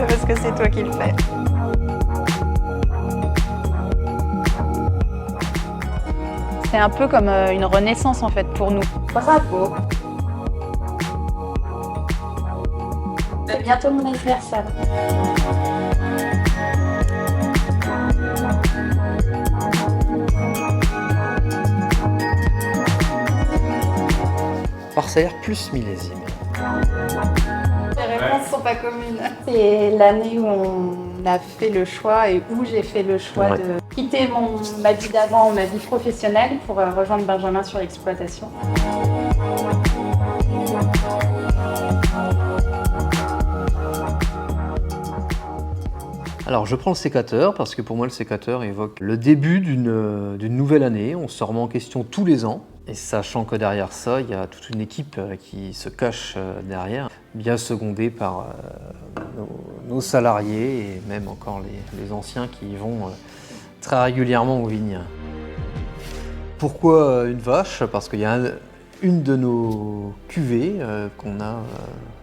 parce que c'est toi qui le fais. C'est un peu comme une renaissance en fait pour nous. Bravo. C'est bientôt mon anniversaire. Parcellaire plus millésime. Les réponses sont pas communes. C'est l'année où on a fait le choix et où j'ai fait le choix de quitter ma vie d'avant, ma vie professionnelle pour rejoindre Benjamin sur l'exploitation. Alors je prends le sécateur parce que pour moi le sécateur évoque le début d'une nouvelle année. On se remet en question tous les ans. Et sachant que derrière ça, il y a toute une équipe qui se cache derrière, bien secondée par nos salariés et même encore les anciens qui y vont très régulièrement aux vignes. Pourquoi une vache? Parce qu'il y a une de nos cuvées qu'on a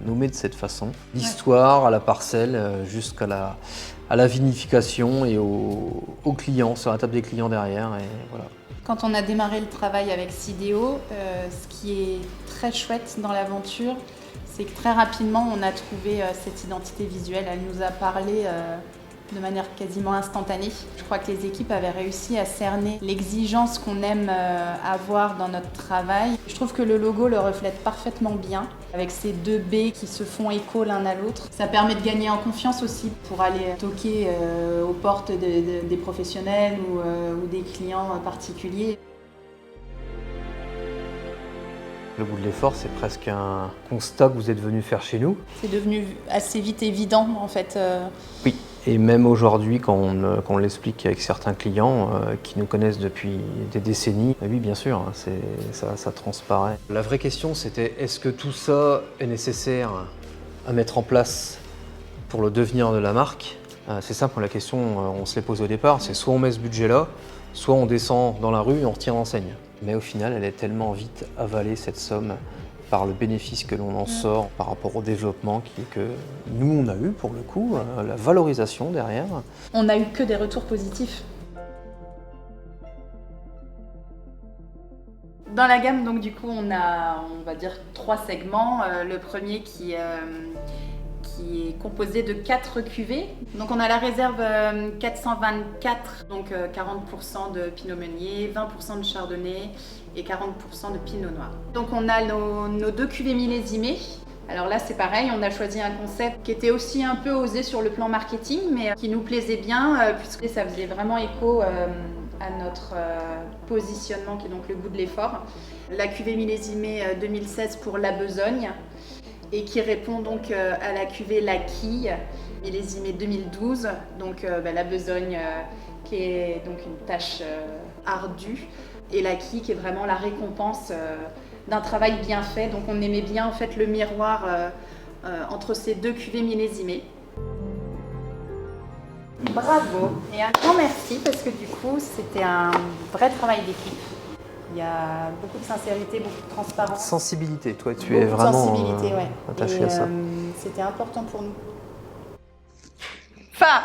nommée de cette façon. L'histoire à la parcelle jusqu'à la vinification et aux clients, sur la table des clients derrière. Et voilà. Quand on a démarré le travail avec Sidéo, ce qui est très chouette dans l'aventure, c'est que très rapidement on a trouvé cette identité visuelle. Elle nous a parlé de manière quasiment instantanée. Je crois que les équipes avaient réussi à cerner l'exigence qu'on aime avoir dans notre travail. Je trouve que le logo le reflète parfaitement bien, avec ces deux B qui se font écho l'un à l'autre. Ça permet de gagner en confiance aussi pour aller toquer aux portes des professionnels ou des clients particuliers. Le goût de l'effort, c'est presque un constat que vous êtes venu faire chez nous. C'est devenu assez vite évident en fait. Oui, et même aujourd'hui, quand on l'explique avec certains clients qui nous connaissent depuis des décennies, oui, bien sûr, hein, ça transparaît. La vraie question, c'était est-ce que tout ça est nécessaire à mettre en place pour le devenir de la marque? C'est simple, la question, on se l'est posée au départ, c'est soit on met ce budget-là, soit on descend dans la rue et on retire l'enseigne. Mais au final, elle est tellement vite avalée, cette somme, par le bénéfice que l'on en sort par rapport au développement que nous, on a eu pour le coup, la valorisation derrière. On n'a eu que des retours positifs. Dans la gamme, donc du coup, on a, on va dire, 3 segments. Le premier qui est composé de 4 cuvées. Donc on a la réserve 424, donc 40% de Pinot Meunier, 20% de Chardonnay et 40% de Pinot Noir. Donc on a nos 2 cuvées millésimées. Alors là c'est pareil, on a choisi un concept qui était aussi un peu osé sur le plan marketing, mais qui nous plaisait bien puisque ça faisait vraiment écho à notre positionnement qui est donc le goût de l'effort. La cuvée millésimée 2016 pour la Besogne, et qui répond donc à la cuvée La Quille, millésimée 2012, donc la Besogne qui est donc une tâche ardue, et La Quille qui est vraiment la récompense d'un travail bien fait. Donc on aimait bien en fait le miroir entre ces 2 cuvées millésimées. Bravo et un grand merci parce que du coup c'était un vrai travail d'équipe. Il y a beaucoup de sincérité, beaucoup de transparence. Sensibilité, toi tu Beaucoup es de vraiment sensibilité, attaché à ça. C'était important pour nous. Enfin